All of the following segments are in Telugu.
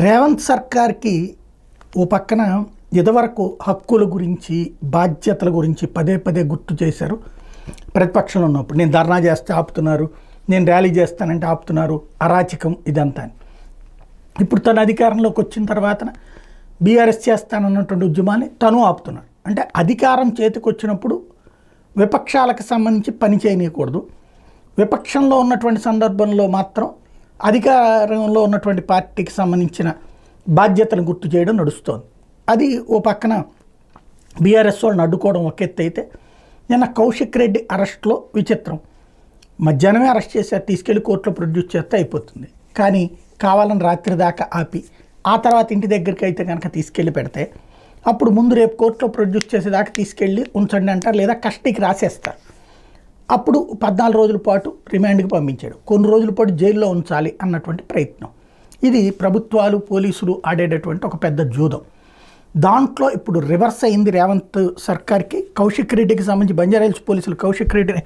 రేవంత్ సర్కార్కి ఓ పక్కన ఇదివరకు హక్కుల గురించి బాధ్యతల గురించి పదే పదే గుర్తు చేశారు. ప్రతిపక్షంలో ఉన్నప్పుడు నేను ధర్నా చేస్తే ఆపుతున్నారు, నేను ర్యాలీ చేస్తానంటే ఆపుతున్నారు, అరాచకం ఇదంతా. ఇప్పుడు తన అధికారంలోకి వచ్చిన తర్వాత బీఆర్ఎస్ చేస్తానన్నటువంటి ఉద్యమాన్ని తను ఆపుతున్నాడు. అంటే అధికారం చేతికి వచ్చినప్పుడు విపక్షాలకు సంబంధించి పని చేయనీయకూడదు, విపక్షంలో ఉన్నటువంటి సందర్భంలో మాత్రం అధికారంలో ఉన్నటువంటి పార్టీకి సంబంధించిన బాధ్యతలను గుర్తు చేయడం నడుస్తోంది. అది ఓ పక్కన బీఆర్ఎస్ వాళ్ళని అడ్డుకోవడం ఒక ఎత్తు అయితే, నిన్న కౌశిక్ రెడ్డి అరెస్ట్లో విచిత్రం. మధ్యాహ్నమే అరెస్ట్ చేశారు, తీసుకెళ్లి కోర్టులో ప్రొడ్యూస్ చేస్తే అయిపోతుంది. కానీ కావాలని రాత్రి దాకా ఆపి ఆ తర్వాత ఇంటి దగ్గరికి అయితే కనుక తీసుకెళ్ళి పెడితే అప్పుడు ముందు రేపు కోర్టులో ప్రొడ్యూస్ చేసేదాకా తీసుకెళ్ళి ఉంచండి అంటారు, లేదా కస్టడీకి రాసేస్తారు. అప్పుడు 14 రోజుల పాటు రిమాండ్కి పంపించాడు, కొన్ని రోజుల పాటు జైల్లో ఉంచాలి అన్నటువంటి ప్రయత్నం. ఇది ప్రభుత్వాలు పోలీసులు ఆడేటటువంటి ఒక పెద్ద జూదం. దాంట్లో ఇప్పుడు రివర్స్ అయింది రేవంత్ సర్కార్కి. కౌశిక్ రెడ్డికి సంబంధించి బంజారాహిల్స్ పోలీసులు కౌశిక్ రెడ్డిని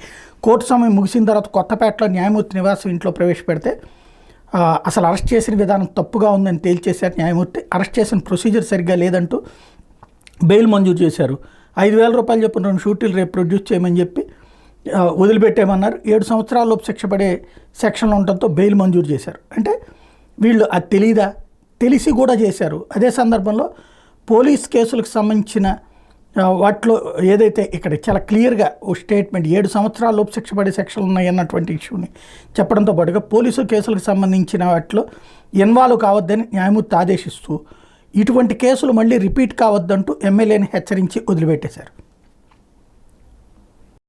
కోర్టు సమయం ముగిసిన తర్వాత కొత్తపేటలో న్యాయమూర్తి నివాసం ఇంట్లో ప్రవేశపెడితే అసలు అరెస్ట్ చేసిన విధానం తప్పుగా ఉందని తేల్చేశారు న్యాయమూర్తి. అరెస్ట్ చేసిన ప్రొసీజర్ సరిగ్గా లేదంటూ బెయిల్ మంజూరు చేశారు. 5,000 రూపాయలు చెప్పిన 2 షూటీలు రేపు ప్రొడ్యూస్ చేయమని చెప్పి వదిలిపెట్టేమన్నారు. 7 సంవత్సరాలలోపు శిక్ష పడే సెక్షన్లు ఉండటంతో బెయిల్ మంజూరు చేశారు. అంటే వీళ్ళు అది తెలీదా, తెలిసి కూడా చేశారు. అదే సందర్భంలో పోలీస్ కేసులకు సంబంధించిన వాటిలో ఏదైతే ఇక్కడ చాలా క్లియర్గా ఓ స్టేట్మెంట్ 7 సంవత్సరాలలోపు శిక్ష పడే సెక్షన్లు ఉన్నాయన్నటువంటి ఇష్యూని చెప్పడంతో పాటుగా పోలీసు కేసులకు సంబంధించిన వాటిలో ఇన్వాల్వ్ కావద్దని న్యాయమూర్తి ఆదేశిస్తూ ఇటువంటి కేసులు మళ్ళీ రిపీట్ కావద్దంటూ ఎమ్మెల్యేని హెచ్చరించి వదిలిపెట్టేశారు.